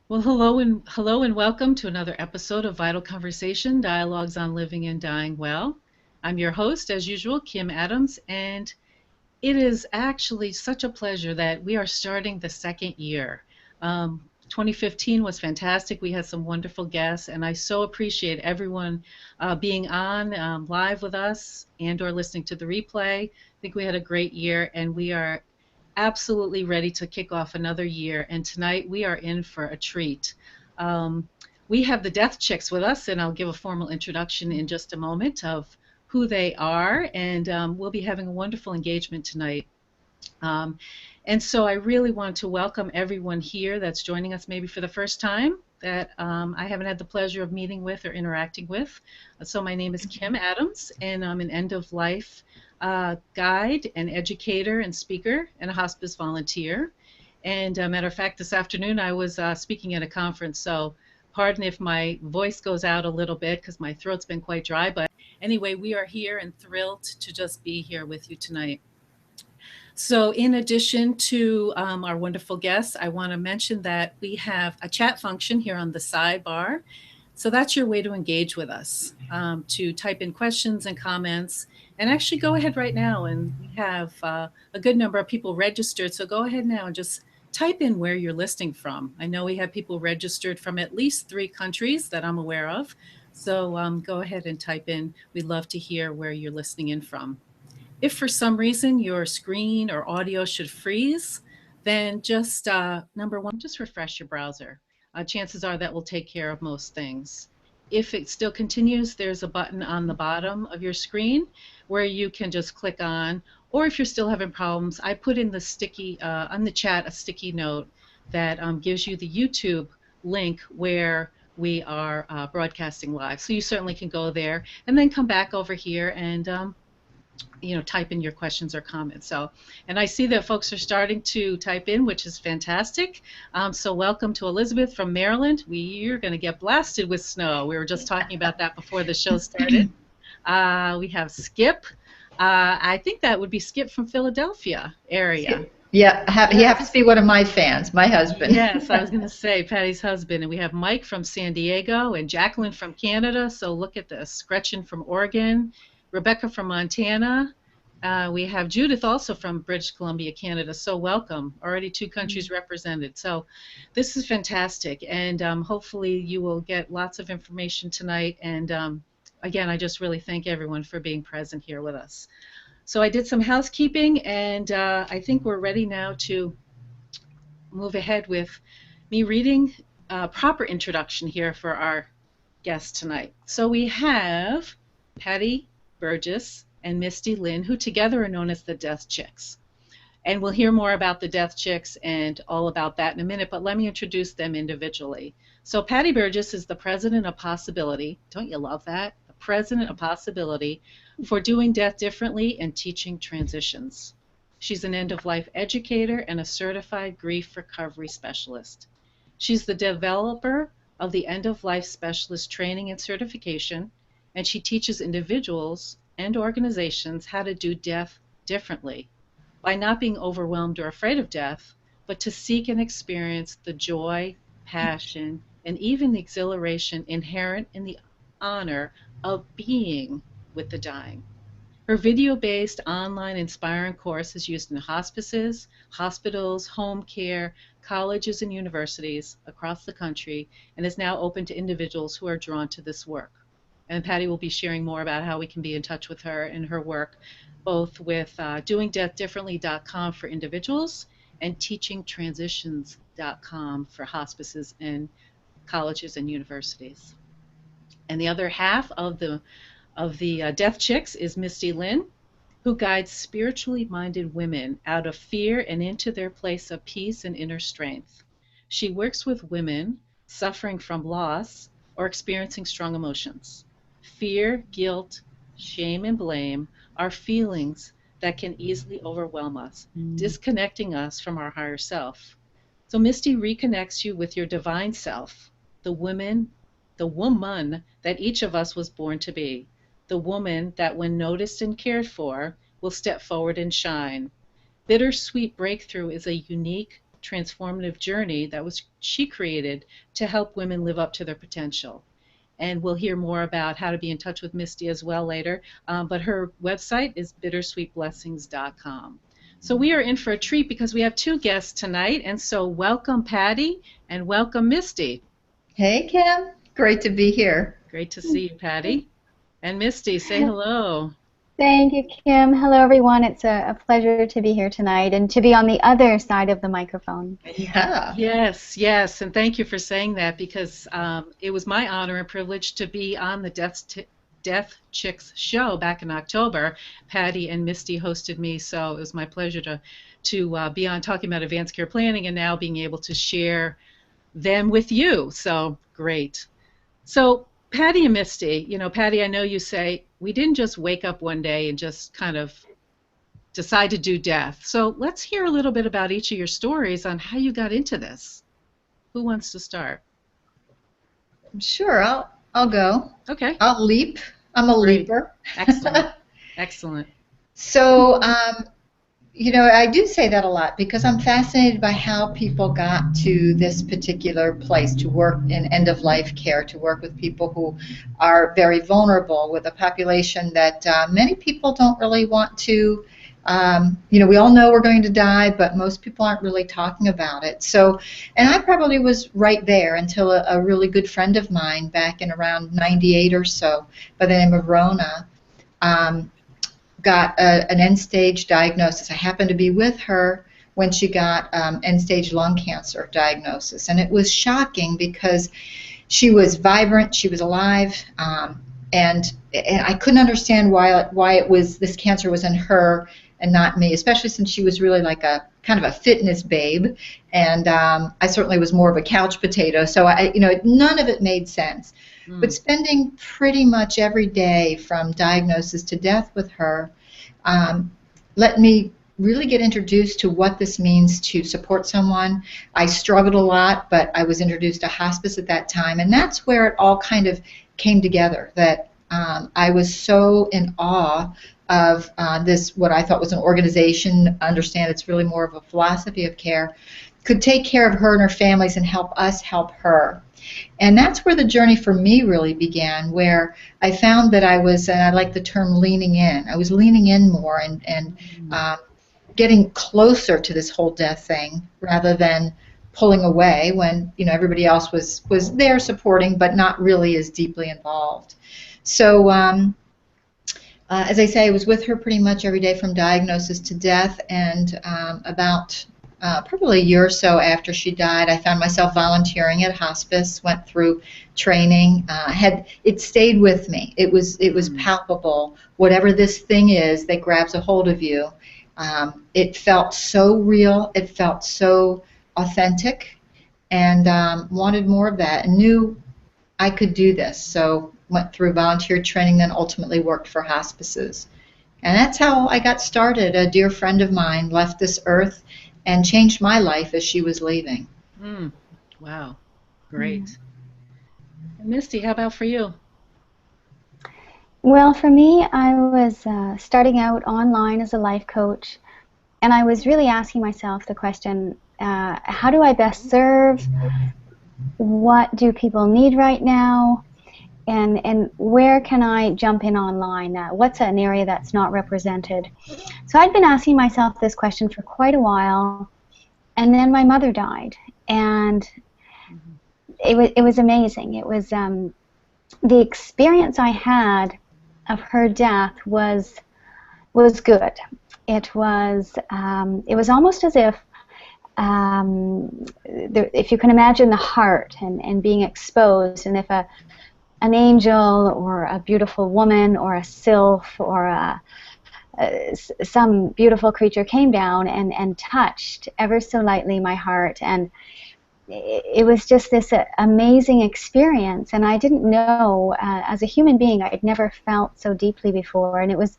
Well, hello and welcome to another episode of Vital Conversation Dialogues on Living and Dying Well. I'm your host, as usual, Kim Adams, and it is actually such a pleasure that we are starting the second year. 2015 was fantastic. We had some wonderful guests, and I so appreciate everyone being on live with us and/or listening to the replay. I think we had a great year, and we are absolutely ready to kick off another year. And tonight we are in for a treat. Um, we have the Death Chicks with us, and I'll give a formal introduction in just a moment of who they are. And we'll be having a wonderful engagement tonight. Um, and so I really want to welcome everyone here that's joining us maybe for the first time that I haven't had the pleasure of meeting with or interacting with. So my name is Kim Adams, and I'm an end-of-life guide and educator and speaker and a hospice volunteer. And matter of fact, this afternoon I was speaking at a conference, so pardon if my voice goes out a little bit because my throat's been quite dry. But anyway, we are here and thrilled to just be here with you tonight. So, in addition to our wonderful guests, I want to mention that we have a chat function here on the sidebar. So, that's your way to engage with us, to type in questions and comments. And actually, go ahead right now. And we have a good number of people registered. So, go ahead now and just type in where you're listening from. I know we have people registered from at least 3 countries that I'm aware of. So, go ahead and type in. We'd love to hear where you're listening in from. If for some reason your screen or audio should freeze, then just number one, just refresh your browser. Chances are that will take care of most things. If it still continues, there's a button on the bottom of your screen where you can just click on, or if you're still having problems, I put in the sticky, on the chat, a sticky note that gives you the YouTube link where we are broadcasting live. So you certainly can go there and then come back over here and type in your questions or comments. So, and I see that folks are starting to type in, which is fantastic. So welcome to Elizabeth from Maryland. We're going to get blasted with snow. We were just talking about that before the show started. We have Skip. I think that would be Skip from Philadelphia area. Yeah, he Yes. happens to be one of my fans, my husband. Yes, I was going to say Patty's husband. And we have Mike from San Diego and Jacqueline from Canada. So look at this. Gretchen from Oregon, Rebecca from Montana. We have Judith also from British Columbia, Canada. So welcome. Already 2 countries represented. So this is fantastic. And hopefully you will get lots of information tonight. And again, I just really thank everyone for being present here with us. So I did some housekeeping, and I think we're ready now to move ahead with me reading a proper introduction here for our guest tonight. So we have Patty Burgess and Misty Lynn, who together are known as the Death Chicks. And we'll hear more about the Death Chicks and all about that in a minute, but let me introduce them individually. So Patty Burgess is the president of Possibility. Don't you love that? The president of Possibility for doing death differently and teaching transitions. She's an end-of-life educator and a certified grief recovery specialist. She's the developer of the end-of-life specialist training and certification, and she teaches individuals and organizations how to do death differently by not being overwhelmed or afraid of death, but to seek and experience the joy, passion, and even the exhilaration inherent in the honor of being with the dying. Her video-based online inspiring course is used in hospices, hospitals, home care, colleges, and universities across the country, and is now open to individuals who are drawn to this work. And Patty will be sharing more about how we can be in touch with her and her work, both with doingdeathdifferently.com for individuals and teachingtransitions.com for hospices and colleges and universities. And the other half of the Death Chicks is Misty Lynn, who guides spiritually minded women out of fear and into their place of peace and inner strength. She works with women suffering from loss or experiencing strong emotions. Fear, guilt, shame, and blame are feelings that can easily overwhelm us, disconnecting us from our higher self. So Misty reconnects you with your divine self, the woman that each of us was born to be, the woman that, when noticed and cared for, will step forward and shine. Bittersweet Breakthrough is a unique transformative journey that was she created to help women live up to their potential. And we'll hear more about how to be in touch with Misty as well later. But her website is bittersweetblessings.com. So we are in for a treat because we have two guests tonight. And so welcome, Patty, and welcome, Misty. Hey, Kim. Great to be here. Great to see you, Patty. And Misty, say hello. Thank you, Kim. Hello, everyone. It's a pleasure to be here tonight and to be on the other side of the microphone. Yeah. Yes. And thank you for saying that because it was my honor and privilege to be on the Death Chicks show back in October. Patty and Misty hosted me, so it was my pleasure to be on talking about advanced care planning and now being able to share them with you. So great. So Patty and Misty, Patty, I know you say we didn't just wake up one day and just kind of decide to do death. So let's hear a little bit about each of your stories on how you got into this. Who wants to start? Sure, I'll go. Okay. I'll leap. I'm a Great. leaper. Excellent. So, I do say that a lot because I'm fascinated by how people got to this particular place to work in end-of-life care, to work with people who are very vulnerable, with a population that many people don't really want to. We all know we're going to die, but most people aren't really talking about it. So, and I probably was right there until a really good friend of mine back in around 98 or so, by the name of Rona, got an end-stage diagnosis. I happened to be with her when she got end-stage lung cancer diagnosis, and it was shocking because she was vibrant, she was alive, and I couldn't understand why it was this cancer was in her and not me, especially since she was really like a kind of a fitness babe, and I certainly was more of a couch potato. So none of it made sense. But spending pretty much every day from diagnosis to death with her let me really get introduced to what this means to support someone. I struggled a lot, but I was introduced to hospice at that time, and that's where it all kind of came together, that I was so in awe of this, what I thought was an organization, understand it's really more of a philosophy of care, could take care of her and her families and help us help her. And that's where the journey for me really began, where I found that I was, and I like the term leaning in, I was leaning in more and getting closer to this whole death thing rather than pulling away when everybody else was there supporting but not really as deeply involved. So as I say, I was with her pretty much every day from diagnosis to death, and about probably a year or so after she died, I found myself volunteering at hospice, went through training, it stayed with me. It was palpable. Whatever this thing is that grabs a hold of you, it felt so real, it felt so authentic, and wanted more of that, and knew I could do this. So went through volunteer training, then ultimately worked for hospices. And that's how I got started. A dear friend of mine left this earth and changed my life as she was leaving. Wow, great. And Misty, how about for you? Well, for me, I was starting out online as a life coach, and I was really asking myself the question, how do I best serve? What do people need right now? And where can I jump in online? What's an area that's not represented? So I'd been asking myself this question for quite a while, and then my mother died, and it was amazing. It was the experience I had of her death was good. It was almost as if if you can imagine the heart and being exposed, and if an angel or a beautiful woman or a sylph or some beautiful creature came down and touched ever so lightly my heart, and it was just this amazing experience, and I didn't know, as a human being, I'd never felt so deeply before, and it was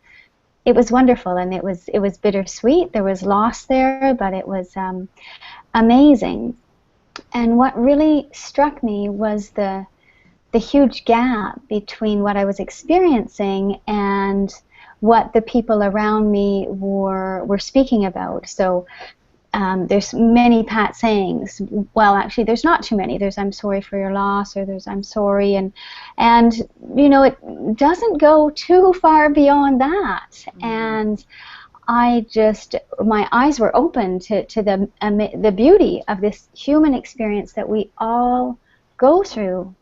wonderful, and it was bittersweet. There was loss there, but it was amazing. And what really struck me was the huge gap between what I was experiencing and what the people around me were speaking about. So there's many pat sayings. Well, actually, there's not too many. There's "I'm sorry for your loss," or there's "I'm sorry," and you know, it doesn't go too far beyond that. And my eyes were open to the beauty of this human experience that we all go through.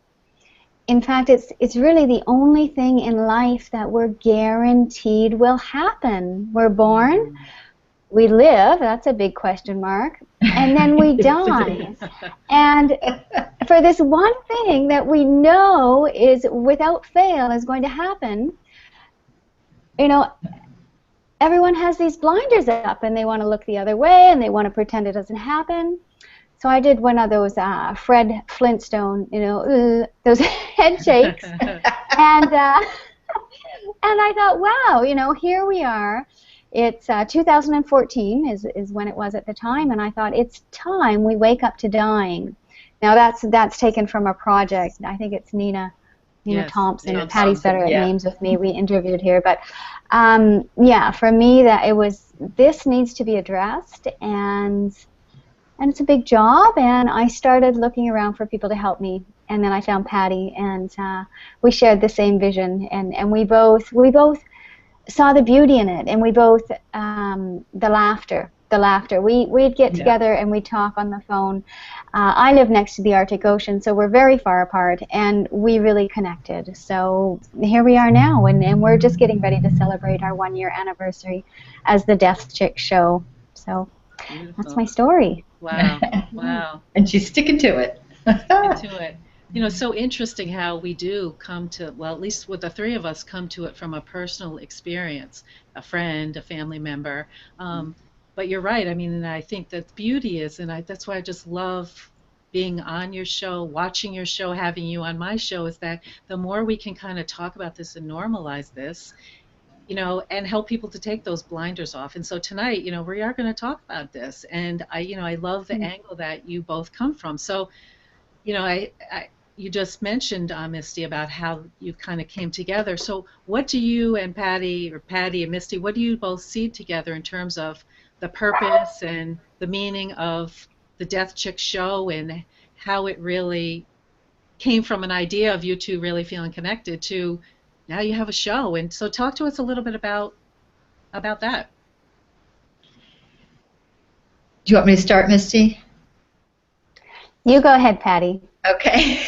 In fact, it's really the only thing in life that we're guaranteed will happen. We're born, we live, that's a big question mark, and then we die. And for this one thing that we know is without fail is going to happen, you know, everyone has these blinders up and they want to look the other way and they want to pretend it doesn't happen. So I did one of those Fred Flintstone, you know, those head shakes, and I thought, wow, you know, here we are. It's 2014 is when it was at the time, and I thought it's time we wake up to dying. Now that's taken from a project. I think it's Nina Yes, Thompson. Nina Patty's Thompson, better at yeah. names with me. We interviewed here, but yeah, for me that this needs to be addressed, and it's a big job. And I started looking around for people to help me, and then I found Patty, and we shared the same vision, and we both saw the beauty in it, and we both the laughter. We'd get together and we'd talk on the phone. I live next to the Arctic Ocean, so we're very far apart, and we really connected. So here we are now, and we're just getting ready to celebrate our 1-year anniversary as the Death Chick Show. So that's my story. Wow, wow. And she's sticking to it. Into it. You know, it's so interesting how we do come to, well, at least with the three of us, come to it from a personal experience, a friend, a family member. But you're right. I mean, and I think that beauty is, and that's why I just love being on your show, watching your show, having you on my show, is that the more we can kind of talk about this and normalize this, you know, and help people to take those blinders off. And so tonight, you know, we are going to talk about this. And I love the angle that you both come from. So, you know, you just mentioned, Misty, about how you kind of came together. So what do you and Patty and Misty, what do you both see together in terms of the purpose and the meaning of the Death Chick Show, and how it really came from an idea of you two really feeling connected to now you have a show? And so talk to us a little bit about that. Do you want me to start, Misty? You go ahead, Patty. Okay.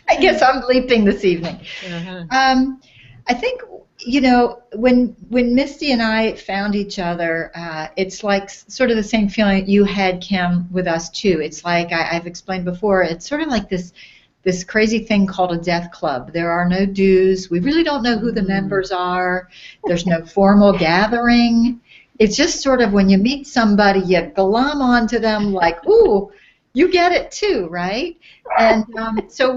I guess I'm leaping this evening. I think, you know, when Misty and I found each other, it's like sort of the same feeling you had, Kim, with us too. It's like I've explained before. It's sort of like this crazy thing called a death club. There are no dues. We really don't know who the members are. There's no formal gathering. It's just sort of when you meet somebody, you glom onto them like, ooh, you get it too, right? And so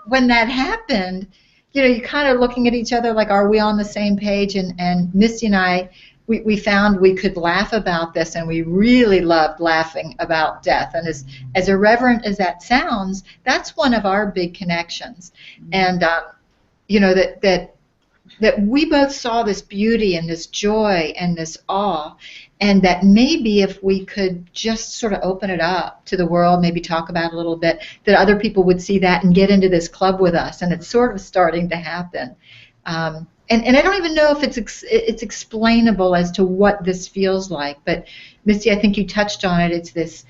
when that happened, you know, you're kind of looking at each other like, are we on the same page? And Misty and I, we found we could laugh about this, and we really loved laughing about death. And as irreverent as that sounds, that's one of our big connections. And you know, that we both saw this beauty and this joy and this awe, and that maybe if we could just sort of open it up to the world, maybe talk about it a little bit, that other people would see that and get into this club with us. And it's sort of starting to happen. And I don't even know if it's explainable as to what this feels like. But Misty, I think you touched on it. It's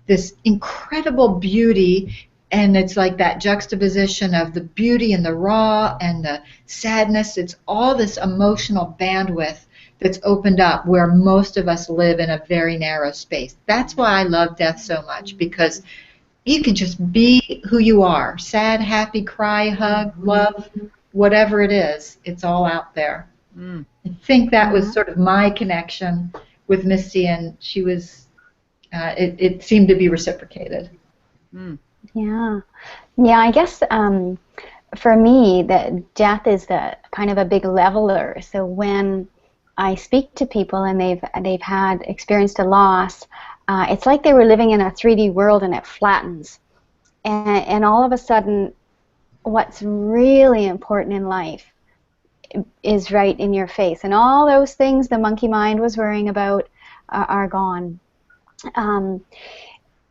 this incredible beauty, and it's like that juxtaposition of the beauty and the raw and the sadness. It's all this emotional bandwidth that's opened up where most of us live in a very narrow space. That's why I love death so much, because you can just be who you are. Sad, happy, cry, hug, love, whatever it is, it's all out there. I think that was sort of my connection with Misty, and she was, it seemed to be reciprocated. Yeah, I guess for me, that death is the kind of a big leveler. So when I speak to people and they've had experienced a loss, it's like they were living in a 3D world, and it flattens, and all of a sudden, what's really important in life is right in your face, and all those things the monkey mind was worrying about are gone.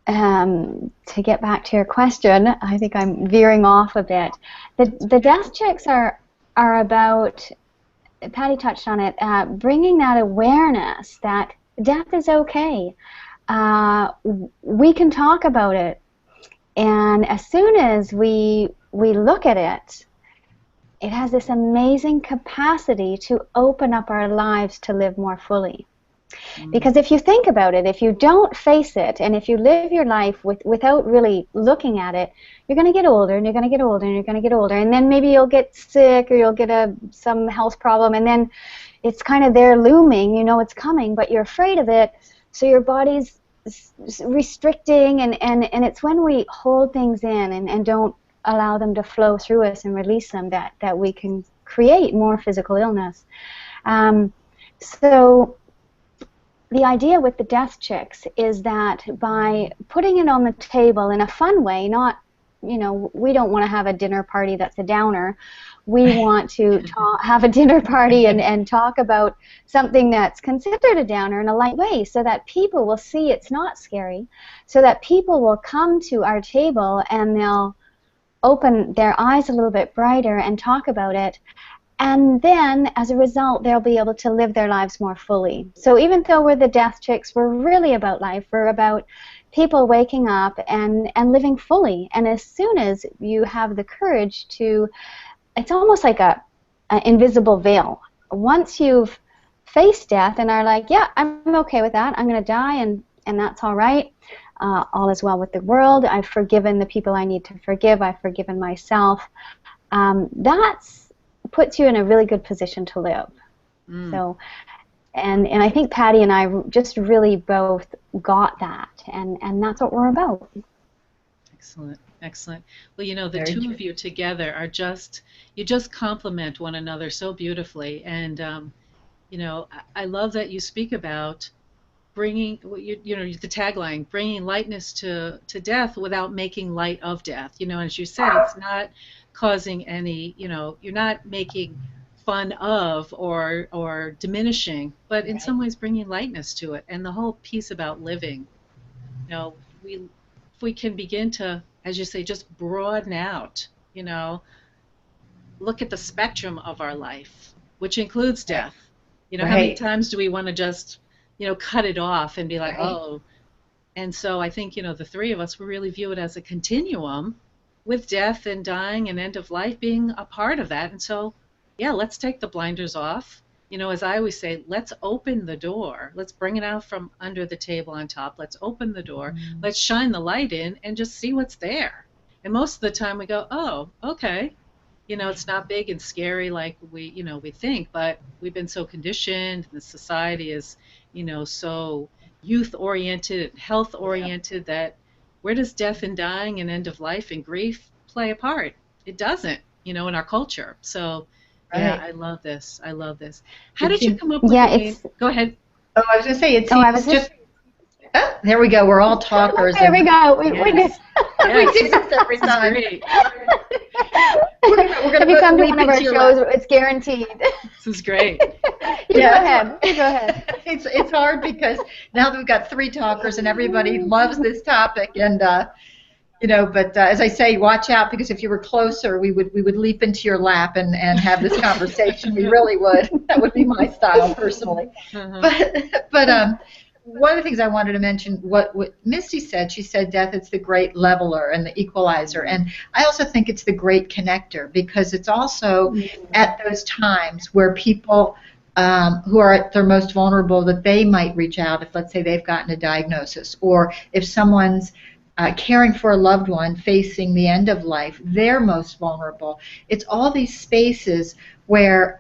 To get back to your question, I think I'm veering off a bit. The death checks are about, Patty touched on it, bringing that awareness that death is okay. We can talk about it, and as soon as we look at it, it has this amazing capacity to open up our lives to live more fully. Because if you think about it, if you don't face it, and if you live your life without really looking at it, you're going to get older, and you're going to get older, and you're going to get older, and then maybe you'll get sick, or you'll get some health problem, and then it's kind of there looming, you know it's coming, but you're afraid of it, so your body's restricting, and it's when we hold things in and don't allow them to flow through us and release them that we can create more physical illness. So the idea with the death chicks is that by putting it on the table in a fun way, not, you know, we don't want to have a dinner party that's a downer. We want to have a dinner party and talk about something that's considered a downer in a light way, so that people will see it's not scary, so that people will come to our table and they'll open their eyes a little bit brighter and talk about it. And then, as a result, they'll be able to live their lives more fully. So even though we're the death chicks, we're really about life. We're about people waking up and living fully. And as soon as you have the courage to, it's almost like an invisible veil. Once you've faced death and are like, yeah, I'm okay with that. I'm going to die, and that's all right. All is well with the world. I've forgiven the people I need to forgive. I've forgiven myself. That's puts you in a really good position to live. So, and I think Patty and I just really both got that, and that's what we're about. Excellent, excellent. Well, you know, the two of you together are you just complement one another so beautifully, and you know, I love that you speak about bringing, you know, the tagline, bringing lightness to death without making light of death. You know, as you said, it's not causing any, you know, you're not making fun of or diminishing, but in some ways bringing lightness to it. And the whole piece about living, you know, if we can begin to, as you say, just broaden out, you know, look at the spectrum of our life, which includes death. You know, how many times do we want to just, you know, cut it off and be like, oh. And so I think, you know, the three of us, we really view it as a continuum, with death and dying and end of life being a part of that. And so, yeah, let's take the blinders off. You know, as I always say, let's open the door. Let's bring it out from under the table on top. Let's open the door. Let's shine the light in and just see what's there. And most of the time we go, oh, okay. You know, it's not big and scary like we think, but we've been so conditioned. The society is, you know, so youth-oriented, health-oriented that where does death and dying and end of life and grief play a part? It doesn't, you know, in our culture. So, yeah, I love this. I love this. How did you come up with the name? Go ahead. Oh, I was going to say, it's just... Oh, there we go. We're all talkers. There we go. We do this every time. Great. We're going if you come to one of our shows, it's guaranteed. This is great. Go ahead. It's hard because now that we've got three talkers and everybody loves this topic, and you know, but as I say, watch out, because if you were closer, we would leap into your lap and have this conversation. We really would. That would be my style personally. But one of the things I wanted to mention, what Misty said, she said death is the great leveler and the equalizer. And I also think it's the great connector, because it's also at those times where people who are at their most vulnerable, that they might reach out if, let's say, they've gotten a diagnosis, or if someone's caring for a loved one facing the end of life, they're most vulnerable. It's all these spaces where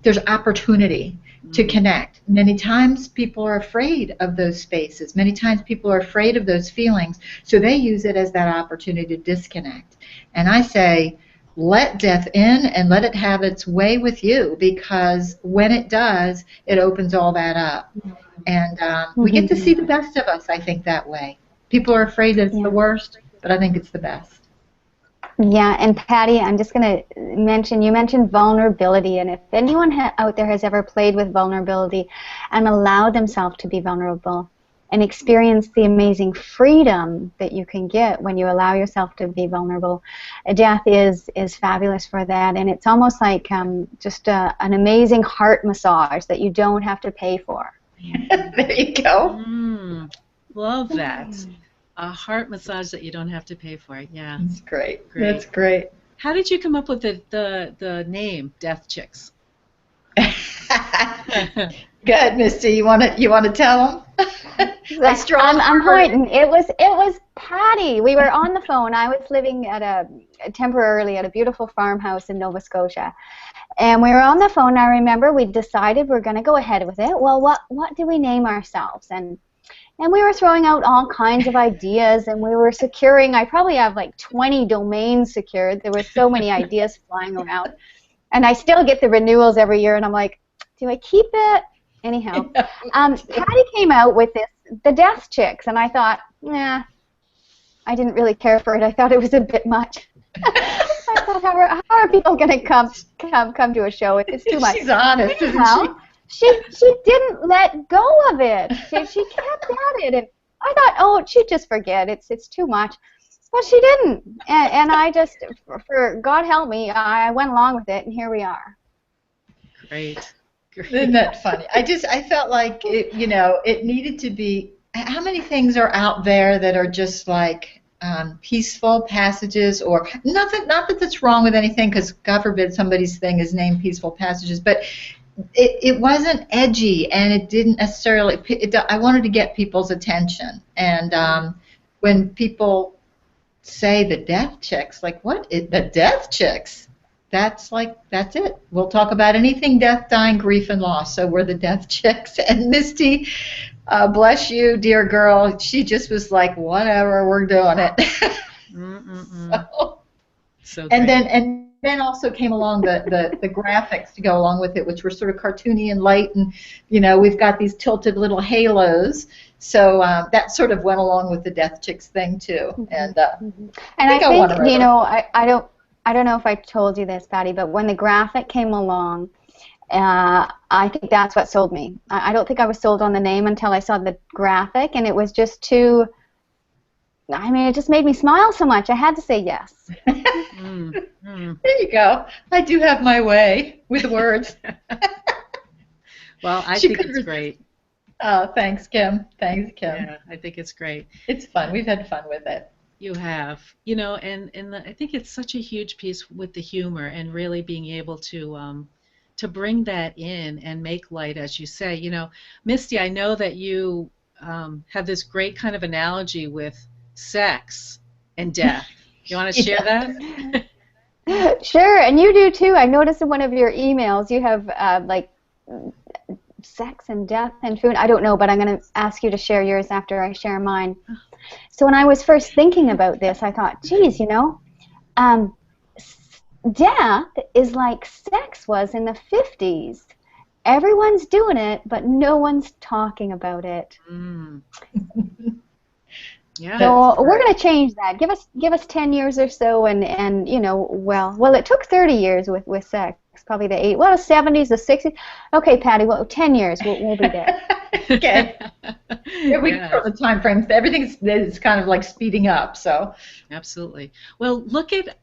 there's opportunity to connect. Many times people are afraid of those spaces. Many times people are afraid of those feelings, so they use it as that opportunity to disconnect. And I say, let death in and let it have its way with you, because when it does, it opens all that up. And we get to see the best of us, I think, that way. People are afraid that it's the worst, but I think it's the best. Yeah, and Patty, I'm just going to mention, you mentioned vulnerability, and if anyone out there has ever played with vulnerability and allowed themselves to be vulnerable and experience the amazing freedom that you can get when you allow yourself to be vulnerable, death is fabulous for that, and it's almost like just an amazing heart massage that you don't have to pay for. There you go. Love that. A heart massage that you don't have to pay for. Yeah. That's great. That's great. How did you come up with the name Death Chicks? Good, Misty. You want to tell them? I'm pointing. It was Patty. We were on the phone. I was living temporarily at a beautiful farmhouse in Nova Scotia, and we were on the phone. I remember we decided we're going to go ahead with it. Well, what do we name ourselves? And we were throwing out all kinds of ideas, and we were securing. I probably have like 20 domains secured. There were so many ideas flying around, and I still get the renewals every year, and I'm like, do I keep it? Anyhow, Patty came out with the Death Chicks, and I thought, nah, I didn't really care for it. I thought it was a bit much. I thought, how are people going to come to a show? It's too much. She's honest, isn't she? She didn't let go of it. She kept at it, and I thought, oh, she'd just forget. It's too much. But she didn't, and I just, for God help me, I went along with it, and here we are. Great. Isn't that funny? I felt like it needed to be. How many things are out there that are just like peaceful passages, or nothing? Not that that's wrong with anything, because God forbid somebody's thing is named Peaceful Passages, but it wasn't edgy, and it didn't necessarily. I wanted to get people's attention, and when people say the Death Chicks, like what? The Death Chicks? That's it. We'll talk about anything death, dying, grief, and loss. So we're the Death Chicks. And Misty, bless you, dear girl. She just was like, whatever, we're doing it. So and then also came along the graphics to go along with it, which were sort of cartoony and light, and we've got these tilted little halos. So that sort of went along with the Death Chicks thing too. And I think I don't know if I told you this, Patty, but when the graphic came along, I think that's what sold me. I don't think I was sold on the name until I saw the graphic, and it was just too. I mean, it just made me smile so much. I had to say yes. There you go. I do have my way with words. Well, I think it's great. Oh, thanks, Kim. Thanks, Kim. Yeah, I think it's great. It's fun. We've had fun with it. You have, and I think it's such a huge piece with the humor and really being able to bring that in and make light, as you say. Misty, I know that you have this great kind of analogy with sex and death. You want to share that? Sure, and you do too. I noticed in one of your emails you have like sex and death and food. I don't know, but I'm going to ask you to share yours after I share mine. So when I was first thinking about this, I thought, geez, death is like sex was in the 50s. Everyone's doing it, but no one's talking about it. Yeah. So we're going to change that. Give us 10 years or so, and well, it took 30 years with sex. Probably the 70s, the 60s. Okay, Patty, 10 years, we'll be there. Okay. Yeah, we can the time frames. Everything is kind of like speeding up. So. Absolutely. Well, look at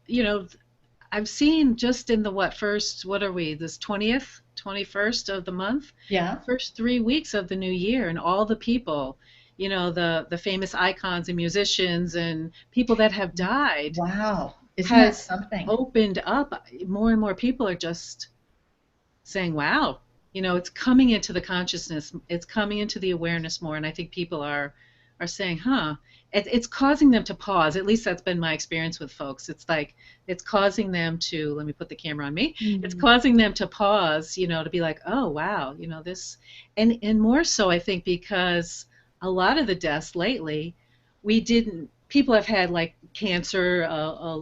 I've seen just in the what are we? This 20th, 21st of the month. Yeah. First 3 weeks of the new year, and all the people. The famous icons and musicians and people that have died. Wow. Isn't that something? Opened up. More and more people are just saying, wow, it's coming into the consciousness. It's coming into the awareness more. And I think people are saying, it's causing them to pause. At least that's been my experience with folks. It's like, it's causing them to, let me put the camera on me. Mm-hmm. It's causing them to pause, to be like, oh, wow, this. And more so, I think, because a lot of the deaths lately, people have had like cancer, a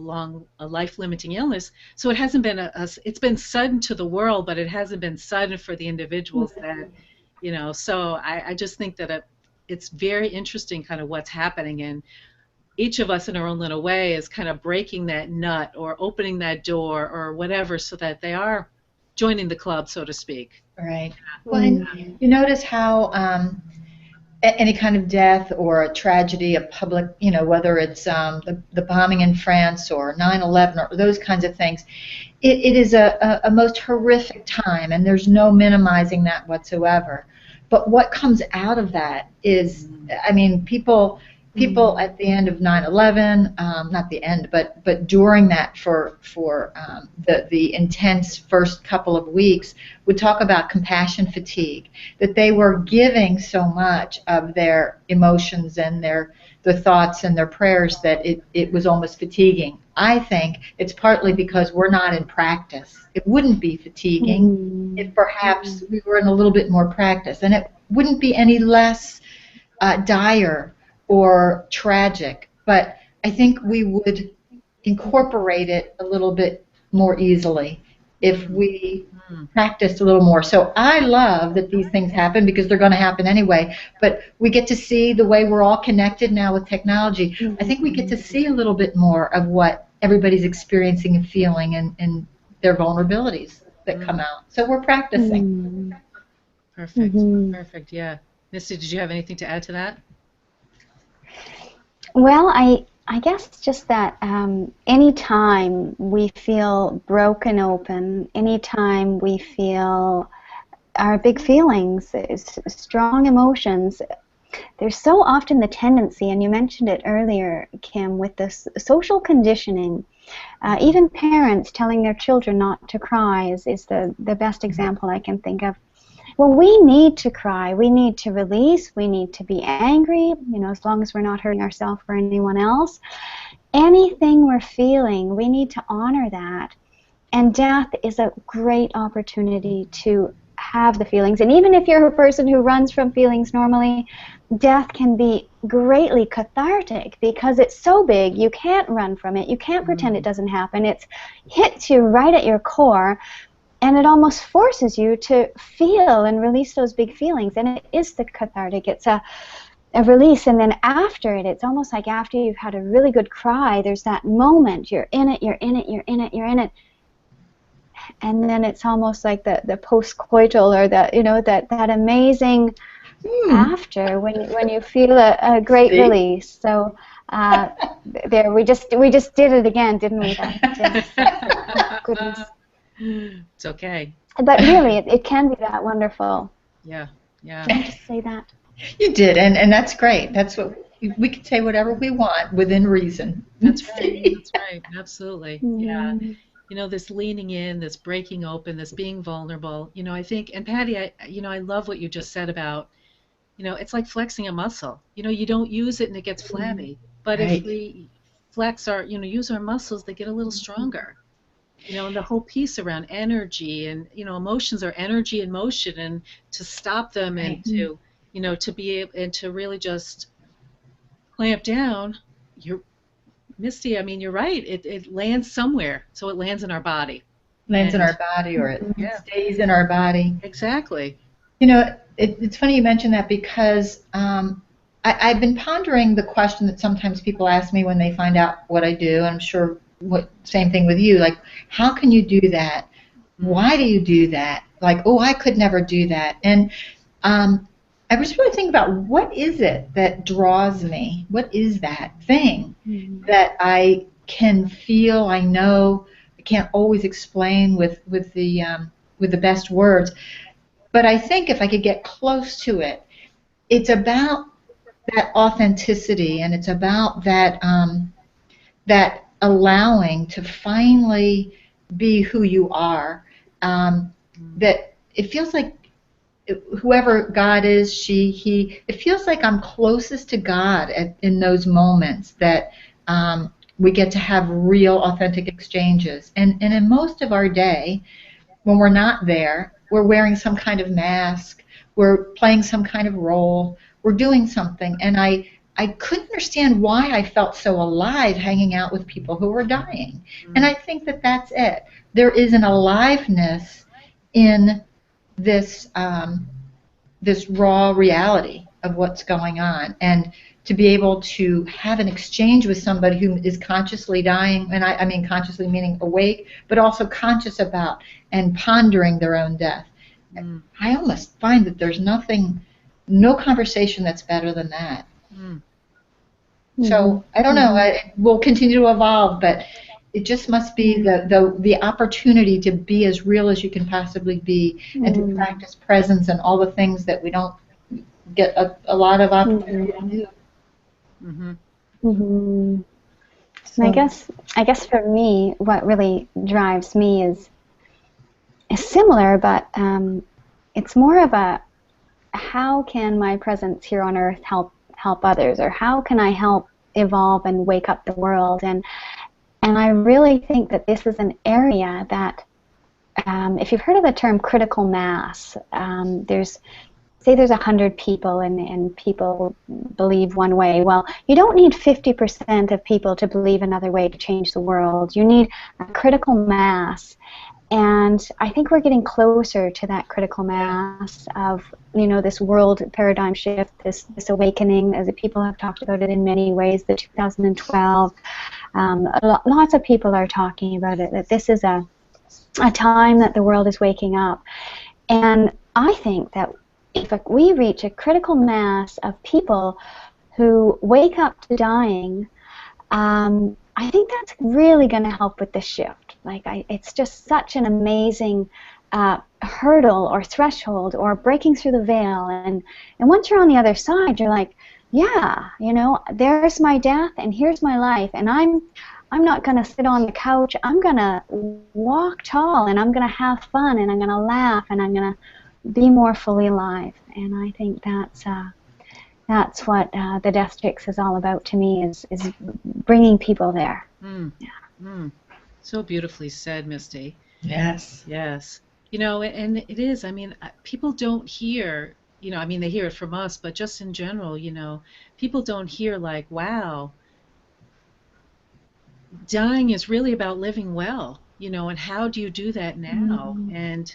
life-limiting illness, so it hasn't been it's been sudden to the world, but it hasn't been sudden for the individuals that, so I just think that it's very interesting kind of what's happening, and each of us in our own little way is kind of breaking that nut or opening that door or whatever so that they are joining the club, so to speak. Right. Well, and you notice how any kind of death or a tragedy, a public, whether it's the bombing in France or 9/11 or those kinds of things, it is a most horrific time, and there's no minimizing that whatsoever. But what comes out of that is, I mean, people at the end of 9/11, not the end, but during that for the intense first couple of weeks, would talk about compassion fatigue, that they were giving so much of their emotions and their thoughts and their prayers that it was almost fatiguing. I think it's partly because we're not in practice. It wouldn't be fatiguing if perhaps we were in a little bit more practice, and it wouldn't be any less dire or tragic, but I think we would incorporate it a little bit more easily if we practiced a little more. So I love that these things happen because they're going to happen anyway, but we get to see the way we're all connected now with technology. I think we get to see a little bit more of what everybody's experiencing and feeling and their vulnerabilities that come out. So we're practicing. Perfect. Perfect, yeah. Misty, did you have anything to add to that? Well, I guess just that anytime we feel broken open, anytime we feel our big feelings, strong emotions, there's so often the tendency, and you mentioned it earlier, Kim, with this social conditioning. Even parents telling their children not to cry is the best example I can think of. Well, we need to cry. We need to release. We need to be angry, as long as we're not hurting ourselves or anyone else. Anything we're feeling, we need to honor that. And death is a great opportunity to have the feelings. And even if you're a person who runs from feelings normally, death can be greatly cathartic because it's so big, you can't run from it. You can't pretend it doesn't happen. It hits you right at your core. And it almost forces you to feel and release those big feelings. And it is the cathartic. It's a release. And then after it, it's almost like after you've had a really good cry, there's that moment. You're in it, you're in it, you're in it, you're in it. And then it's almost like the post-coital or that amazing after when you feel a great release. So there, we just did it again, didn't we? Goodness. It's okay. But really, it can be that wonderful. Yeah, yeah. Can I just say that? You did, and that's great. That's what we can say whatever we want within reason. That's right. That's right. Absolutely. Yeah. This leaning in, this breaking open, this being vulnerable. I think, and Patty, I love what you just said about, it's like flexing a muscle. You don't use it and it gets flabby. But if we flex use our muscles, they get a little stronger. And the whole piece around energy and, emotions are energy in motion, and to stop them and to, to be able and to really just clamp down, Misty, you're right. It lands somewhere, so it lands in our body. Lands in our body, or it stays in our body. Exactly. It's funny you mention that because I've been pondering the question that sometimes people ask me when they find out what I do, and I'm sure same thing with you, like, how can you do that? Why do you do that? Like, oh, I could never do that. And I was really thinking about what is it that draws me? What is that thing that I can feel, I know, I can't always explain with the best words. But I think if I could get close to it, it's about that authenticity, and it's about that that allowing to finally be who you are. That it feels like whoever God is, he, it feels like I'm closest to God in those moments that we get to have real, authentic exchanges. And in most of our day, when we're not there, we're wearing some kind of mask, we're playing some kind of role, we're doing something. And I couldn't understand why I felt so alive hanging out with people who were dying. And I think that that's it. There is an aliveness in this this raw reality of what's going on. And to be able to have an exchange with somebody who is consciously dying, and I mean consciously meaning awake, but also conscious about and pondering their own death. I almost find that there's no conversation that's better than that. So I don't know. It will continue to evolve, but it just must be the opportunity to be as real as you can possibly be, and to practice presence and all the things that we don't get a lot of opportunity to do. So, I guess for me, what really drives me is similar, but it's more of a, how can my presence here on earth help others, or how can I help evolve and wake up the world? And I really think that this is an area that, if you've heard of the term critical mass, there's 100 people and people believe one way. Well, you don't need 50% of people to believe another way to change the world. You need a critical mass. And I think we're getting closer to that critical mass of, this world paradigm shift, this awakening, as people have talked about it in many ways, the 2012. Lots of people are talking about it, that this is a time that the world is waking up. And I think that if we reach a critical mass of people who wake up to dying, I think that's really going to help with the shift. It's just such an amazing hurdle or threshold or breaking through the veil. And once you're on the other side, you're like, yeah, there's my death and here's my life. And I'm not going to sit on the couch. I'm going to walk tall, and I'm going to have fun, and I'm going to laugh, and I'm going to be more fully alive. And I think that's what the Death Chicks is all about to me, is bringing people there. So beautifully said, Misty. Yes. Yes. And it is, people don't hear, they hear it from us, but just in general, people don't hear like, wow, dying is really about living well, and how do you do that now? And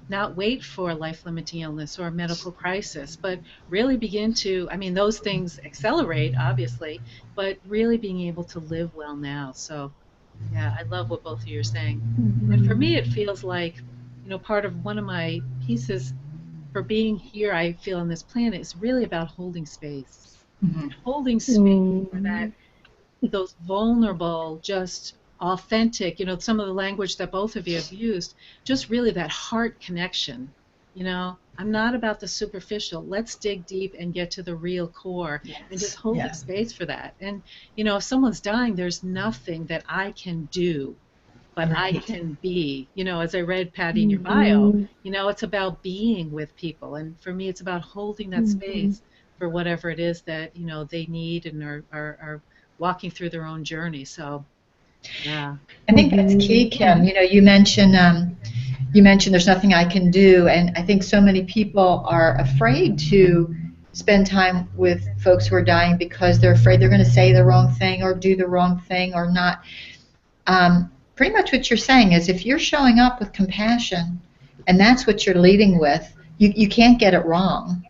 not wait for a life-limiting illness or a medical crisis, but really begin to, those things accelerate, obviously, but really being able to live well now. So, yeah, I love what both of you are saying. And for me, it feels like, part of one of my pieces for being here, I feel, on this planet is really about holding space. Holding space for that, those vulnerable, just authentic, some of the language that both of you have used, just really that heart connection. I'm not about the superficial. Let's dig deep and get to the real core, and just hold the space for that. And if someone's dying, there's nothing that I can do, but I can be. As I read, Patty, in your bio, it's about being with people, and for me, it's about holding that space for whatever it is that they need and are walking through their own journey. So. Yeah, I think that's key, Kim. You mentioned there's nothing I can do, and I think so many people are afraid to spend time with folks who are dying because they're afraid they're going to say the wrong thing or do the wrong thing or not. Pretty much what you're saying is, if you're showing up with compassion and that's what you're leading with, you can't get it wrong.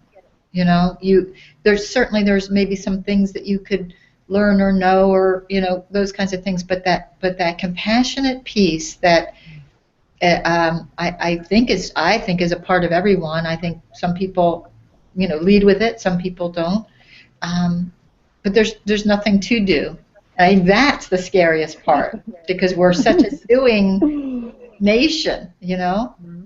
There's maybe some things that you could learn or know, or those kinds of things, but that compassionate piece that I think is a part of everyone. I think some people lead with it, some people don't, but there's nothing to do. I think that's the scariest part, because we're such a doing nation, So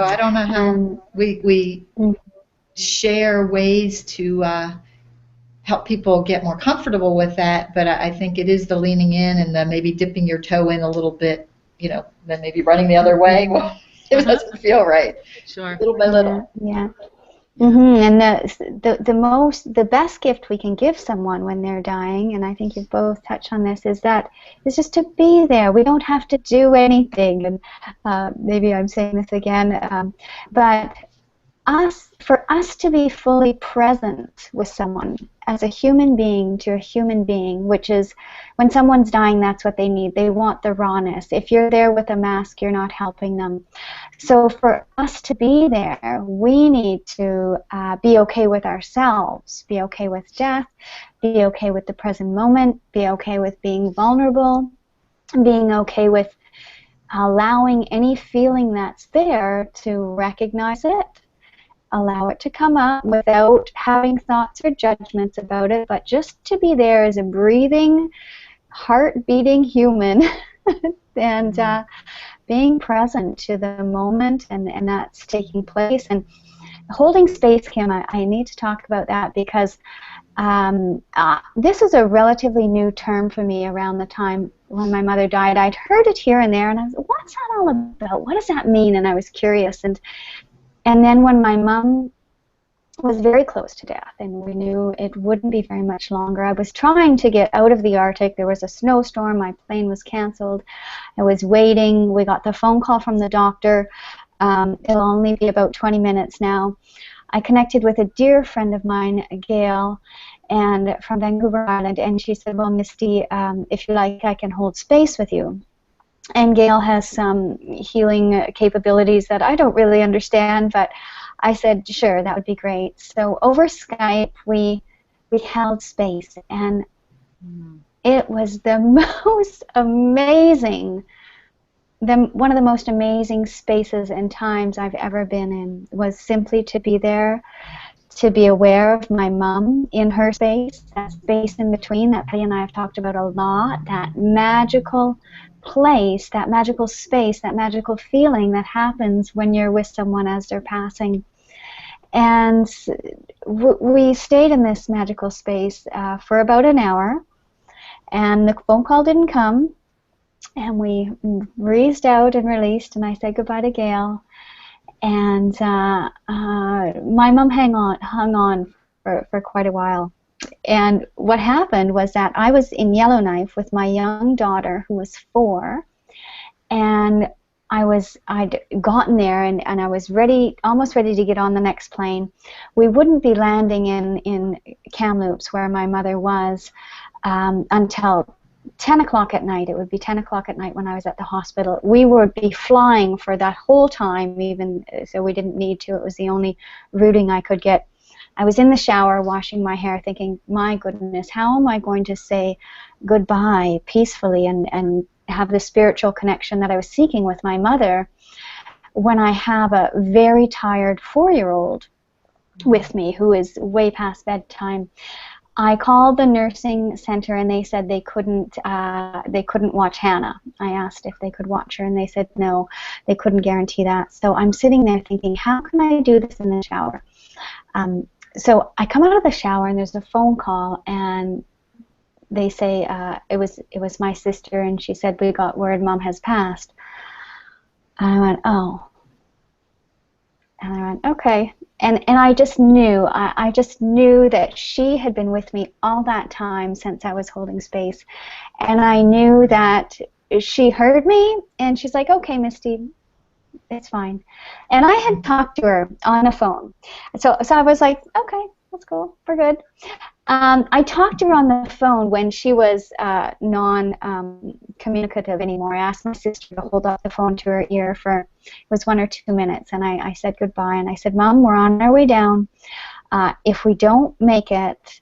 I don't know how we share ways to help people get more comfortable with that, but I think it is the leaning in and the maybe dipping your toe in a little bit, then maybe running the other way. Well, it doesn't feel right. Sure. Little by little. Yeah. And the best gift we can give someone when they're dying, and I think you've both touched on this, is just to be there. We don't have to do anything, and maybe I'm saying this again, but for us to be fully present with someone, as a human being to a human being, which is when someone's dying, that's what they need. They want the rawness. If you're there with a mask, you're not helping them. So for us to be there, we need to be okay with ourselves, be okay with death, be okay with the present moment, be okay with being vulnerable, being okay with allowing any feeling that's there to recognize it, allow it to come up without having thoughts or judgments about it, but just to be there as a breathing, heart-beating human and being present to the moment and that's taking place. And holding space, Kim, I need to talk about that because this is a relatively new term for me around the time when my mother died. I'd heard it here and there, and I was, what's that all about? What does that mean? And I was curious. And then when my mom was very close to death, and we knew it wouldn't be very much longer, I was trying to get out of the Arctic. There was a snowstorm. My plane was canceled. I was waiting. We got the phone call from the doctor. It'll only be about 20 minutes now. I connected with a dear friend of mine, Gail, and from Vancouver Island, and she said, well, Misty, if you like, I can hold space with you. And Gail has some healing capabilities that I don't really understand, but I said, sure, that would be great. So over Skype, we held space, and it was the most amazing, one of the most amazing spaces and times I've ever been in was simply to be there, to be aware of my mom in her space, that space in between that Patty and I have talked about a lot, that magical place, that magical space, that magical feeling that happens when you're with someone as they're passing. And we stayed in this magical space for about an hour, and the phone call didn't come, and we breathed out and released, and I said goodbye to Gail. And my mom hung on for quite a while. And what happened was that I was in Yellowknife with my young daughter, who was 4, and I'd gotten there, and I was almost ready to get on the next plane. We wouldn't be landing in Kamloops, where my mother was, until 10 o'clock at night. It would be 10 o'clock at night when I was at the hospital. We would be flying for that whole time, even so we didn't need to. It was the only routing I could get. I was in the shower washing my hair thinking, my goodness, how am I going to say goodbye peacefully and have the spiritual connection that I was seeking with my mother when I have a very tired 4-year-old with me who is way past bedtime. I called the nursing center, and they said they couldn't watch Hannah. I asked if they could watch her, and they said no, they couldn't guarantee that. So I'm sitting there thinking, how can I do this in the shower? So I come out of the shower, and there's a phone call, and they say it was my sister, and she said, we got word Mom has passed. And I went, oh. And I went, okay. And I just knew, I just knew that she had been with me all that time since I was holding space. And I knew that she heard me, and she's like, okay, Misty, it's fine. And I had talked to her on the phone. So I was like, okay, that's cool, we're good. I talked to her on the phone when she was non-communicative anymore. I asked my sister to hold up the phone to her ear for, it was 1 or 2 minutes, and I said goodbye, and I said, Mom, we're on our way down. If we don't make it,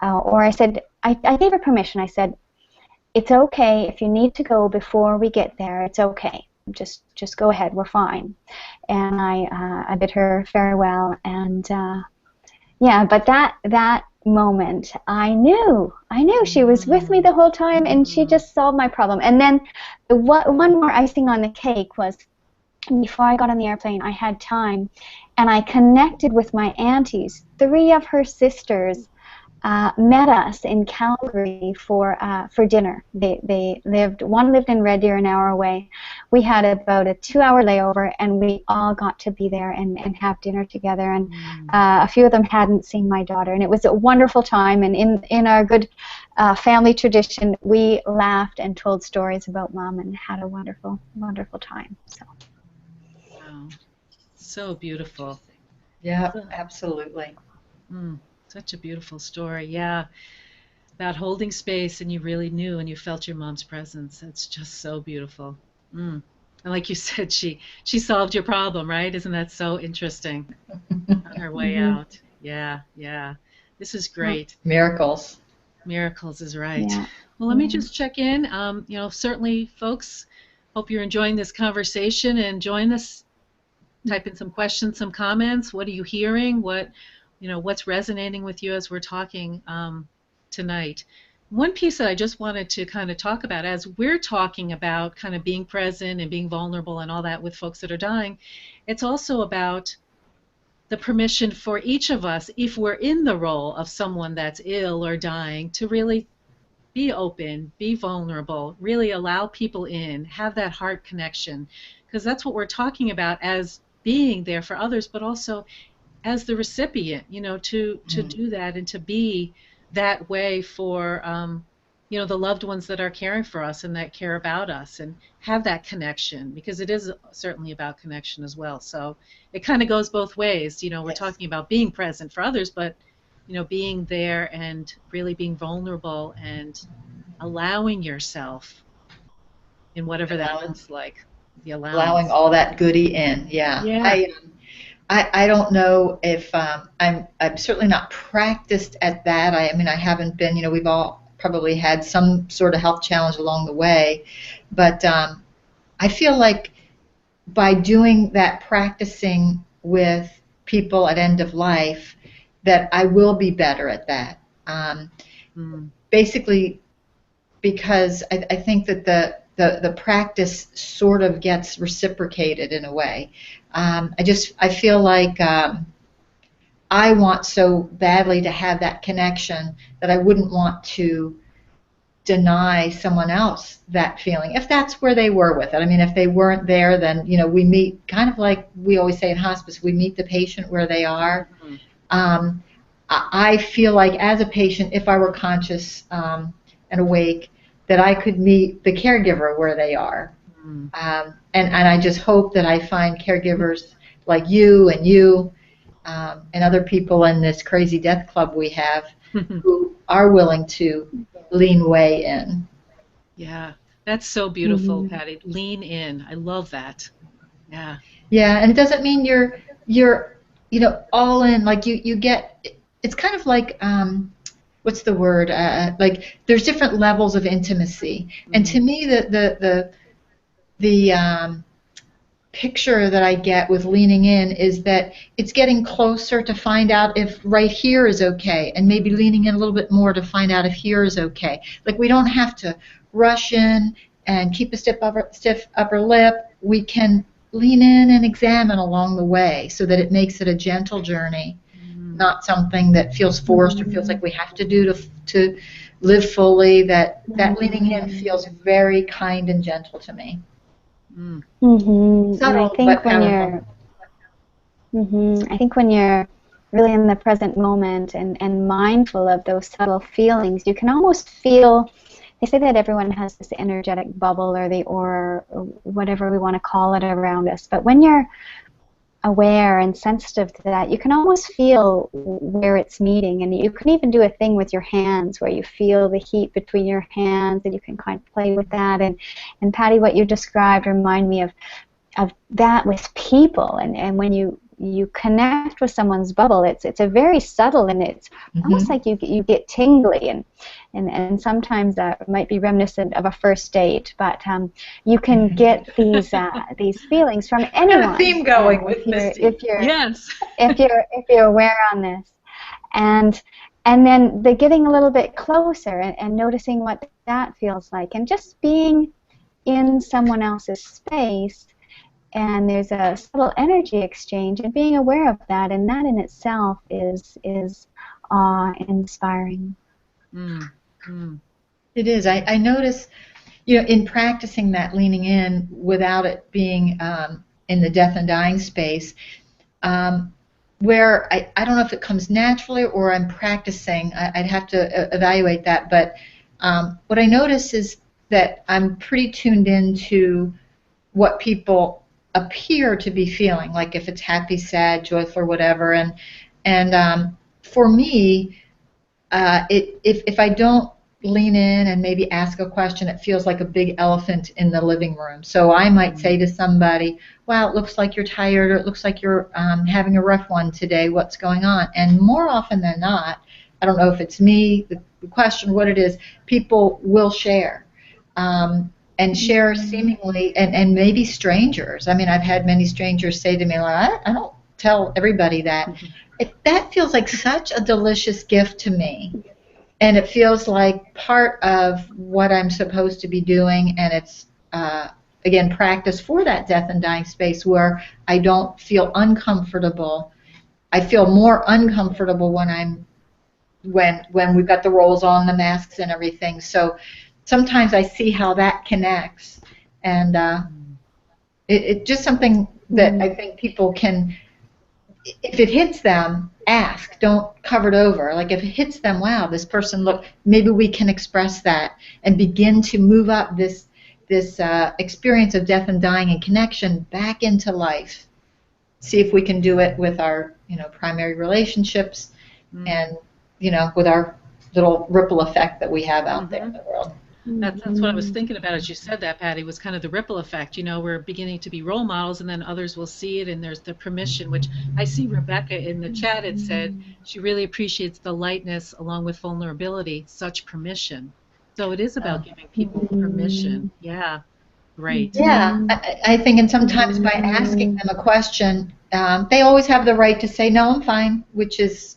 or I said, I gave her permission. I said, it's okay if you need to go before we get there, it's okay. Just go ahead, we're fine. And I bid her farewell, and yeah, but that moment, I knew she was with me the whole time, and she just solved my problem. And then one more icing on the cake was, before I got on the airplane, I had time, and I connected with my aunties. 3 of her sisters met us in Calgary for dinner. One lived in Red Deer, an hour away. We had about a 2-hour layover, and we all got to be there and have dinner together. And a few of them hadn't seen my daughter, and it was a wonderful time. And in our good family tradition, we laughed and told stories about Mom and had a wonderful, wonderful time. So. Wow, so beautiful. Yeah, absolutely. Such a beautiful story. Yeah. About holding space and you really knew and you felt your mom's presence. It's just so beautiful. Mm. And like you said, she solved your problem, right? Isn't that so interesting? On her way Hmm. out. Yeah, yeah. This is Yeah. great. Miracles. Miracles is right. Yeah. Well, let me Yeah. just check in. Certainly, folks, hope you're enjoying this conversation and join us. Type in some questions, some comments. What are you hearing? What's resonating with you as we're talking tonight? One piece that I just wanted to kind of talk about as we're talking about kind of being present and being vulnerable and all that with folks that are dying, it's also about the permission for each of us, if we're in the role of someone that's ill or dying, to really be open, be vulnerable, really allow people in, have that heart connection, because that's what we're talking about as being there for others, but also as the recipient, to Mm. do that and to be that way for, the loved ones that are caring for us and that care about us and have that connection, because it is certainly about connection as well. So it kind of goes both ways. We're Yes. talking about being present for others, but, being there and really being vulnerable and allowing yourself in whatever that Allowing, looks like, the allowing allowance. all that goodie in. Yeah. Yeah. I don't know if I'm certainly not practiced at that. I mean, I haven't been. We've all probably had some sort of health challenge along the way, but I feel like by doing that, practicing with people at end of life, that I will be better at that. Mm. Basically, because I think that the practice sort of gets reciprocated in a way. I feel like I want so badly to have that connection that I wouldn't want to deny someone else that feeling if that's where they were with it. I mean, if they weren't there, then we meet, kind of like we always say in hospice, we meet the patient where they are. Mhm. Um, I feel like as a patient, if I were conscious and awake, that I could meet the caregiver where they are. Mm. And I just hope that I find caregivers like you and other people in this crazy death club we have who are willing to lean way in. Yeah, that's so beautiful, Hmm. Patty. Lean in. I love that. Yeah. Yeah, and it doesn't mean you're all in. Like you get. It's kind of like what's the word? Like there's different levels of intimacy, and Mm. to me the picture that I get with leaning in is that it's getting closer to find out if right here is okay, and maybe leaning in a little bit more to find out if here is okay. Like we don't have to rush in and keep a stiff upper lip. We can lean in and examine along the way so that it makes it a gentle journey, Mm. not something that feels forced or feels Hmm. like we have to do to live fully. That leaning in Hmm. feels very kind and gentle to me. Mm. Hmm. And Subtle but powerful. I think when you're really in the present moment and mindful of those subtle feelings, you can almost feel. They say that everyone has this energetic bubble or the aura, or whatever we want to call it, around us. But when you're aware and sensitive to that, you can almost feel where it's meeting, and you can even do a thing with your hands where you feel the heat between your hands, and you can kind of play with that. And Patty, what you described remind me of that with people, and when you connect with someone's bubble, it's a very subtle, and it's almost Hmm. like you get tingly, and sometimes that might be reminiscent of a first date, but you can get these feelings from I have a anyone theme going if with you're Misty. Yes. if you're aware on this, and then the getting a little bit closer and noticing what that feels like, and just being in someone else's space, and there's a subtle energy exchange, and being aware of that, and that in itself is awe-inspiring. Mm. Mm. It is. I notice, in practicing that leaning in without it being in the death and dying space, um, where I don't know if it comes naturally or I'm practicing. I'd have to evaluate that. But what I notice is that I'm pretty tuned into what people appear to be feeling, like if it's happy, sad, joyful, or whatever. And for me, if I don't lean in and maybe ask a question, it feels like a big elephant in the living room. So I might say to somebody, "Well, it looks like you're tired, or it looks like you're having a rough one today. What's going on?" And more often than not, I don't know if it's me, the question, what it is, people will share. And share seemingly, and maybe strangers. I mean, I've had many strangers say to me, like, I don't tell everybody that. That feels like such a delicious gift to me. And it feels like part of what I'm supposed to be doing, and it's, again, practice for that death and dying space where I don't feel uncomfortable. I feel more uncomfortable when we've got the roles on, the masks and everything. So sometimes I see how that connects, and it's just something that I think people can, if it hits them, ask. Don't cover it over. Like if it hits them, wow, this person, look, maybe we can express that and begin to move up this experience of death and dying and connection back into life. See if we can do it with our primary relationships and with our little ripple effect that we have out there in the world. That's what I was thinking about as you said that, Patty, was kind of the ripple effect. We're beginning to be role models, and then others will see it, and there's the permission, which I see Rebecca in the chat had said she really appreciates the lightness along with vulnerability, such permission. So it is about giving people permission. Yeah, great. Yeah, I think, and sometimes by asking them a question, they always have the right to say, no, I'm fine, which is,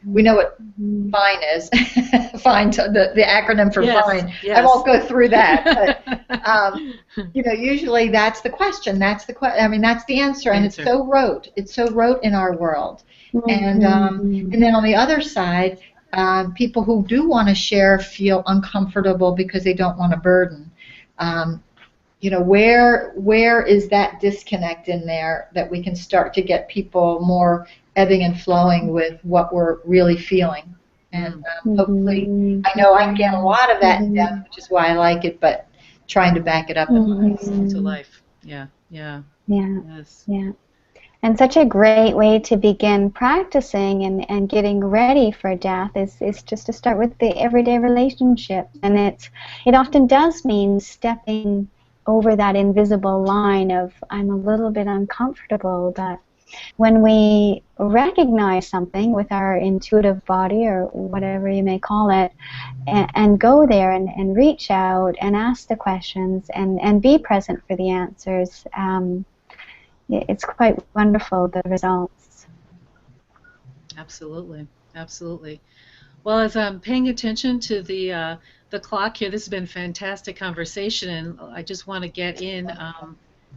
we know what fine is. Fine, the acronym for fine. Yes. I won't go through that. But, usually that's the question. That's the that's the answer. And it's so rote. It's so rote in our world. And then on the other side, people who do want to share feel uncomfortable because they don't want to burden. Where is that disconnect in there that we can start to get people more ebbing and flowing with what we're really feeling? And hopefully, I know I get a lot of that in depth, which is why I like it, but trying to back it up into life. Yeah. Yes. Yeah. And such a great way to begin practicing and getting ready for death is just to start with the everyday relationship. And it often does mean stepping over that invisible line of I'm a little bit uncomfortable, but when we recognize something with our intuitive body or whatever you may call it, and go there and reach out and ask the questions and be present for the answers, it's quite wonderful, the results. Absolutely. Well, as I'm paying attention to the clock here, this has been a fantastic conversation, and I just want to get in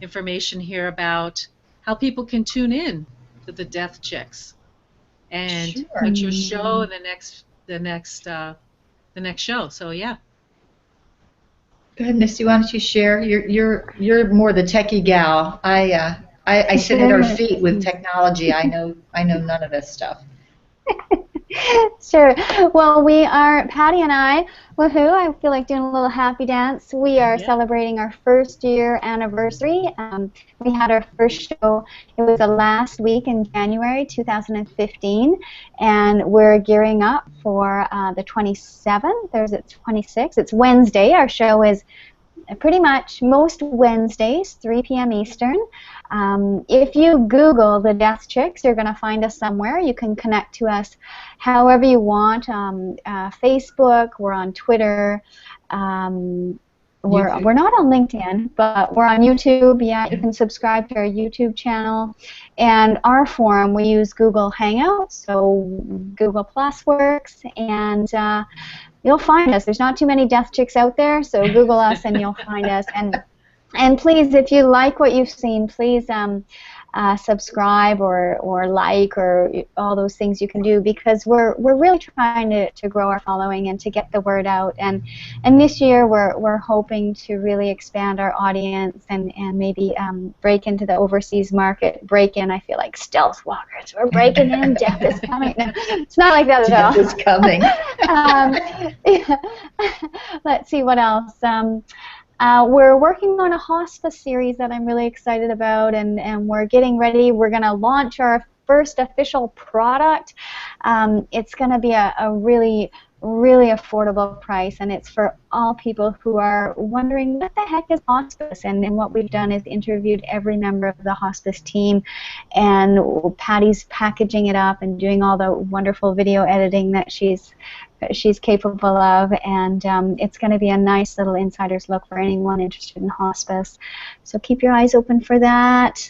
information here about how people can tune in to the Death Chicks and at your show and the next show. So yeah. Go ahead, Misty. Why don't you share? You're more the techie gal. I sit at her feet with technology. I know none of this stuff. Sure. Well, we are, Patty and I, woohoo, I feel like doing a little happy dance. We are celebrating our first year anniversary. We had our first show, it was the last week in January 2015, and we're gearing up for the 27th, or is it 26th? It's Wednesday. Our show is pretty much most Wednesdays, 3 p.m. Eastern. If you Google the Death Chicks, you're going to find us somewhere. You can connect to us however you want. Facebook, we're on Twitter. We're not on LinkedIn, but we're on YouTube. Yeah, you can subscribe to our YouTube channel. And our forum, we use Google Hangouts, so Google Plus works, and you'll find us. There's not too many Death Chicks out there, so Google us and you'll find us. And please, if you like what you've seen, please subscribe or like or all those things you can do, because we're really trying to grow our following and to get the word out. And this year we're hoping to really expand our audience and maybe break into the overseas market. Break in, I feel like stealth walkers. We're breaking in. Death is coming. No, it's not like that at all. Death is coming. Let's see what else. We're working on a hospice series that I'm really excited about, and we're getting ready. We're going to launch our first official product. It's going to be a really affordable price, and it's for all people who are wondering what the heck is hospice. And what we've done is interviewed every member of the hospice team, and Patty's packaging it up and doing all the wonderful video editing that she's capable of, and it's going to be a nice little insider's look for anyone interested in hospice. So keep your eyes open for that.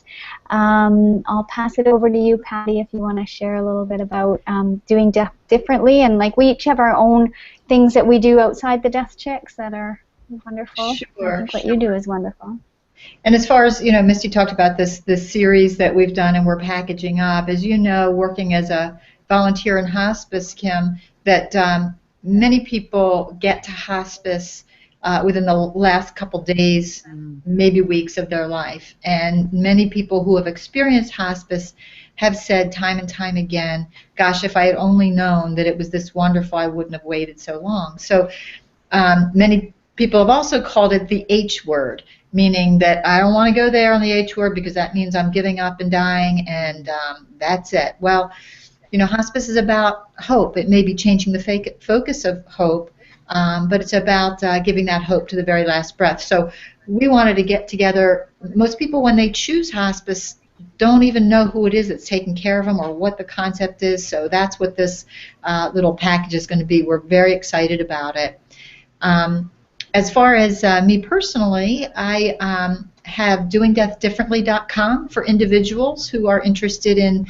I'll pass it over to you, Patty, if you want to share a little bit about doing death differently. And like, we each have our own things that we do outside the Death Chicks that are wonderful. Sure, I think what you do is wonderful. And as far as, Misty talked about this series that we've done and we're packaging up. As you know, working as a volunteer in hospice, Kim, that many people get to hospice within the last couple days, maybe weeks of their life. And many people who have experienced hospice have said time and time again, gosh, if I had only known that it was this wonderful, I wouldn't have waited so long. So many people have also called it the H word, meaning that I don't want to go there on the H word because that means I'm giving up and dying, and that's it. Well, hospice is about hope. It may be changing the focus of hope, but it's about giving that hope to the very last breath. So we wanted to get together. Most people, when they choose hospice, don't even know who it is that's taking care of them or what the concept is. So that's what this little package is going to be. We're very excited about it. As far as me personally, I have doingdeathdifferently.com for individuals who are interested in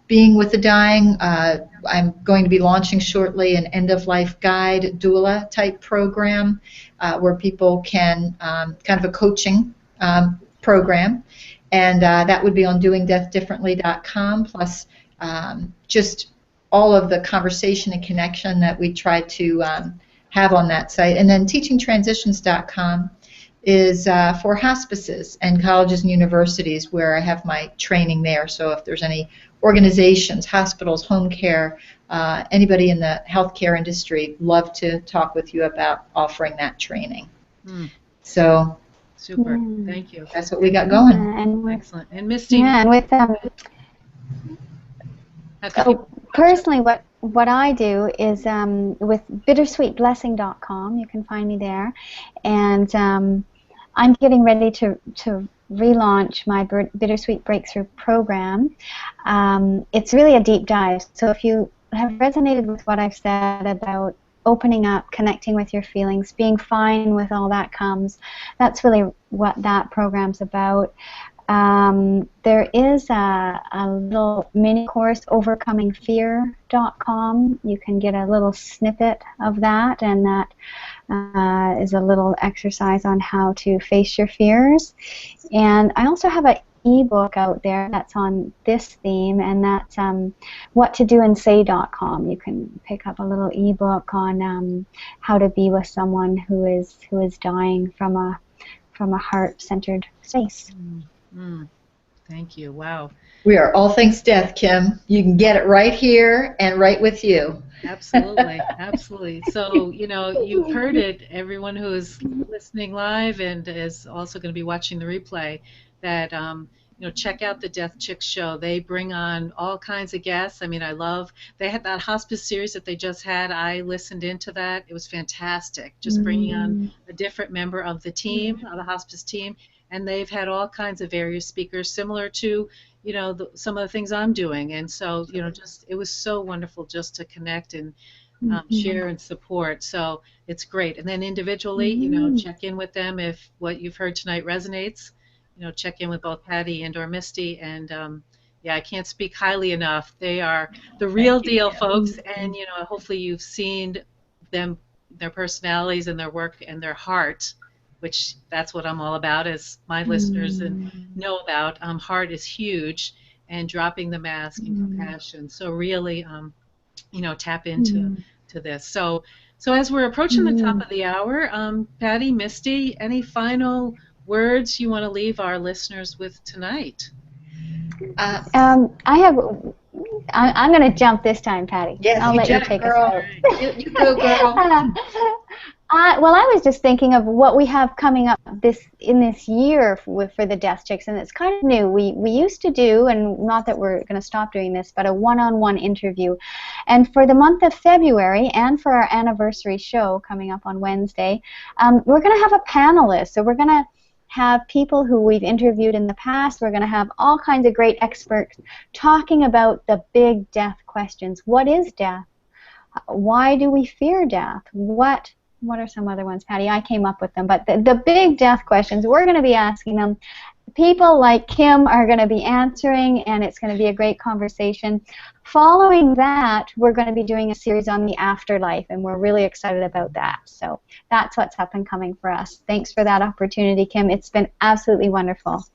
being with the dying. I'm going to be launching shortly an end-of-life guide doula type program where people can, kind of a coaching program, and that would be on doingdeathdifferently.com, plus just all of the conversation and connection that we try to have on that site. And then teachingtransitions.com is for hospices and colleges and universities, where I have my training there. So if there's any organizations, hospitals, home care, anybody in the healthcare industry, love to talk with you about offering that training. So super. Thank you. That's what we got going. And excellent. And Misty. Yeah, and with personally, what I do is with bittersweetblessing.com. You can find me there, and I'm getting ready to relaunch my Bittersweet Breakthrough program. It's really a deep dive. So if you have resonated with what I've said about opening up, connecting with your feelings, being fine with all that comes, that's really what that program's about. There is a little mini course, overcomingfear.com. You can get a little snippet of that, and that is a little exercise on how to face your fears. And I also have an ebook out there that's on this theme, and that's whattodoandsay.com. You can pick up a little ebook on how to be with someone who is dying from a heart-centered space. Thank you. Wow. We are all things death, Kim. You can get it right here and right with you. Absolutely, absolutely. So, you've heard it, everyone who is listening live and is also going to be watching the replay, that, check out the Death Chicks show. They bring on all kinds of guests. I mean, they had that hospice series that they just had. I listened into that. It was fantastic, just bringing on a different member of the team, of the hospice team. And they've had all kinds of various speakers similar to, some of the things I'm doing. And so, it was so wonderful just to connect and share and support. So it's great. And then individually, check in with them if what you've heard tonight resonates. Check in with both Patty and or Misty. And, I can't speak highly enough. They are the real deal, folks. And, hopefully you've seen them, their personalities and their work and their heart, which that's what I'm all about, as my listeners know about. Heart is huge, and dropping the mask and compassion. So really, tap into this. So as we're approaching the top of the hour, Patty, Misty, any final words you want to leave our listeners with tonight? I'm going to jump this time, Patty. Yes, I'll let you take us out. You go, girl. I was just thinking of what we have coming up in this year for the Death Chicks, and it's kind of new. We used to do, and not that we're going to stop doing this, but a one-on-one interview. And for the month of February, and for our anniversary show coming up on Wednesday, we're going to have a panelist. So we're going to have people who we've interviewed in the past. We're going to have all kinds of great experts talking about the big death questions. What is death? Why do we fear death? What are some other ones, Patty? I came up with them, but the big death questions, we're going to be asking them. People like Kim are going to be answering, and it's going to be a great conversation. Following that, we're going to be doing a series on the afterlife, and we're really excited about that. So that's what's up and coming for us. Thanks for that opportunity, Kim. It's been absolutely wonderful.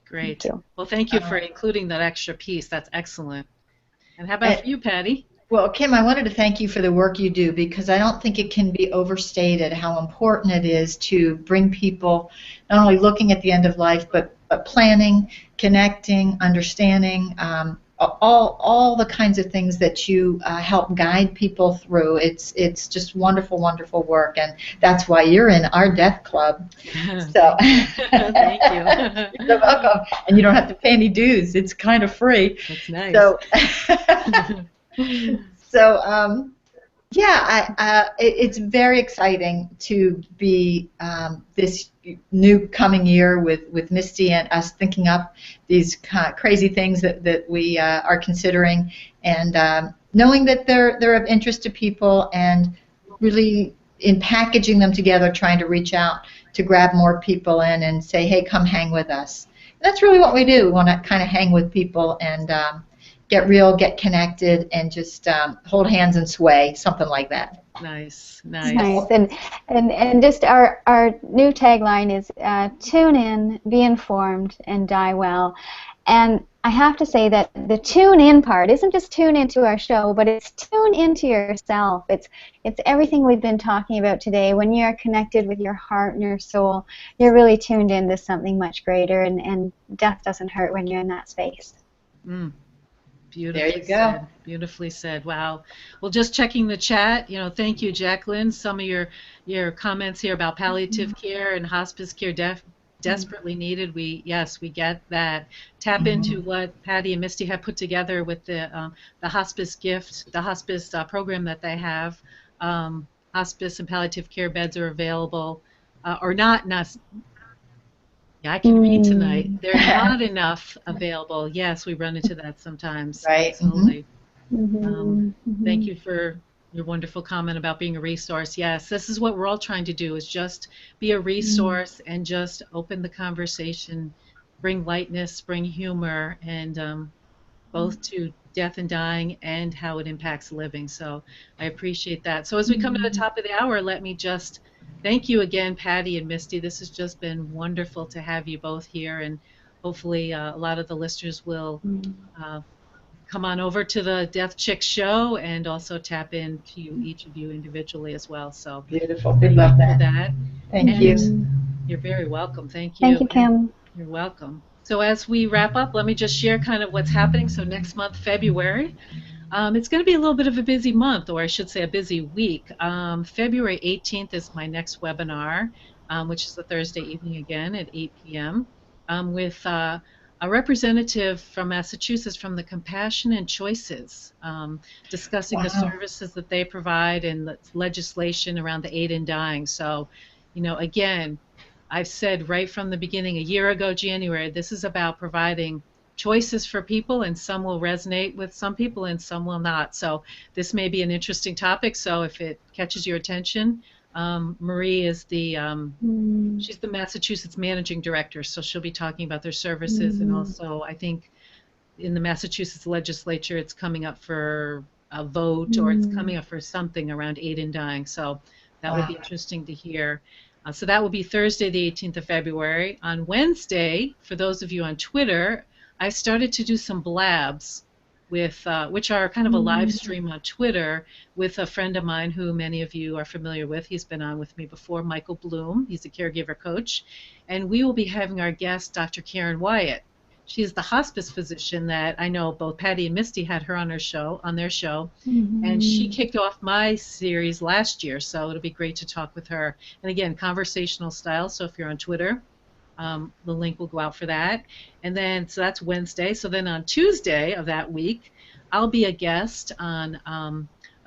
Great. Thank you. Well, thank you for including that extra piece. That's excellent. And how about you, Patty? Well, Kim, I wanted to thank you for the work you do, because I don't think it can be overstated how important it is to bring people not only looking at the end of life, but planning, connecting, understanding, all the kinds of things that you help guide people through. It's just wonderful, wonderful work, and that's why you're in our death club. So thank you. You're so welcome, and you don't have to pay any dues. It's kind of free. That's nice. So, yeah, it's very exciting to be this new coming year with Misty and us thinking up these kind of crazy things that we are considering, and knowing that they're of interest to people, and really in packaging them together, trying to reach out to grab more people in and say, hey, come hang with us. And that's really what we do. We want to kind of hang with people and get real, get connected, and just hold hands and sway, something like that. Nice. And just our new tagline is tune in, be informed, and die well. And I have to say that the tune in part isn't just tune into our show, but it's tune into yourself. It's everything we've been talking about today. When you're connected with your heart and your soul, you're really tuned into something much greater, and death doesn't hurt when you're in that space. Beautifully there you said. go. Beautifully said. Wow. Well, just checking the chat, thank you, Jacqueline. Some of your comments here about palliative care and hospice care desperately needed. We get that. Tap into what Patty and Misty have put together with the hospice gift, the hospice program that they have. Hospice and palliative care beds are available, or not. Yeah, I can read tonight. There are not enough available. Yes, we run into that sometimes. Right. Absolutely. Thank you for your wonderful comment about being a resource. Yes, this is what we're all trying to do, is just be a resource and just open the conversation, bring lightness, bring humor, and both to death and dying and how it impacts living. So I appreciate that. So as we come to the top of the hour, let me just thank you again, Patty and Misty. This has just been wonderful to have you both here, and hopefully a lot of the listeners will come on over to the Death Chick show and also tap into each of you individually as well. So beautiful. We love that. Thank you. You're very welcome. Thank you. Thank you, Kim. You're welcome. So as we wrap up, let me just share kind of what's happening. So next month, February, it's going to be a little bit of a busy month, or I should say a busy week. February 18th is my next webinar, which is a Thursday evening again at 8 p.m. With a representative from Massachusetts from the Compassion and Choices, discussing the services that they provide and the legislation around the aid in dying. So, again, I've said right from the beginning, a year ago, January, this is about providing choices for people, and some will resonate with some people and some will not. So this may be an interesting topic, so if it catches your attention, Marie is she's the Massachusetts Managing Director, so she'll be talking about their services, and also I think in the Massachusetts legislature it's coming up for a vote, or it's coming up for something around aid in dying, so that would be interesting to hear. So that will be Thursday, the 18th of February. On Wednesday, for those of you on Twitter, I started to do some blabs with, which are kind of a live stream on Twitter, with a friend of mine who many of you are familiar with. He's been on with me before, Michael Bloom. He's a caregiver coach. And we will be having our guest, Dr. Karen Wyatt. she's the hospice physician that I know both Patty and Misty had her on their show, Mm-hmm. and she kicked off my series last year, so it'll be great to talk with her. And again, conversational style, so if you're on Twitter, the link will go out for that. And then, so that's Wednesday. So then on Tuesday of that week, I'll be a guest on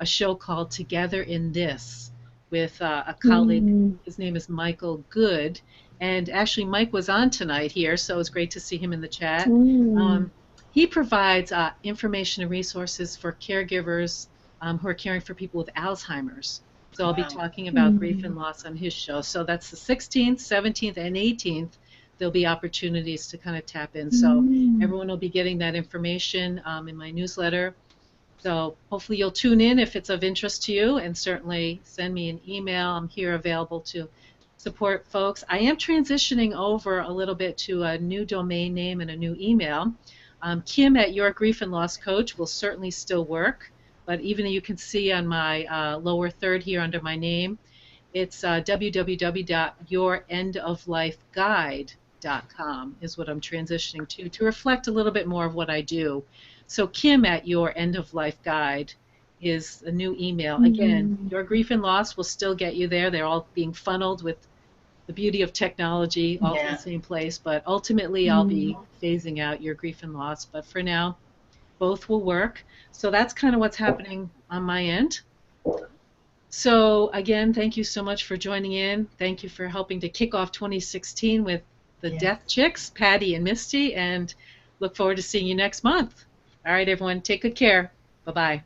a show called Together in This with a colleague. Mm. His name is Michael Good. And actually, Mike was on tonight here, so it's great to see him in the chat. Mm. He provides information and resources for caregivers who are caring for people with Alzheimer's. So I'll be talking about grief and loss on his show. So that's the 16th, 17th, and 18th. There'll be opportunities to kind of tap in. So everyone will be getting that information in my newsletter. So hopefully you'll tune in if it's of interest to you, and certainly send me an email. I'm here available to support folks. I am transitioning over a little bit to a new domain name and a new email. Kim at Your Grief and Loss Coach will certainly still work, but even you can see on my lower third here under my name, it's www.yourendoflifeguide.com is what I'm transitioning to reflect a little bit more of what I do. So Kim at Your End of Life Guide is a new email. Again, Your Grief and Loss will still get you there. They're all being funneled with the beauty of technology, all in the same place, but ultimately I'll be phasing out Your Grief and Loss, but for now both will work. So that's kind of what's happening on my end. So again, thank you so much for joining in. Thank you for helping to kick off 2016 with the Death Chicks, Patty and Misty, and look forward to seeing you next month. All right, everyone, take good care. Bye-bye.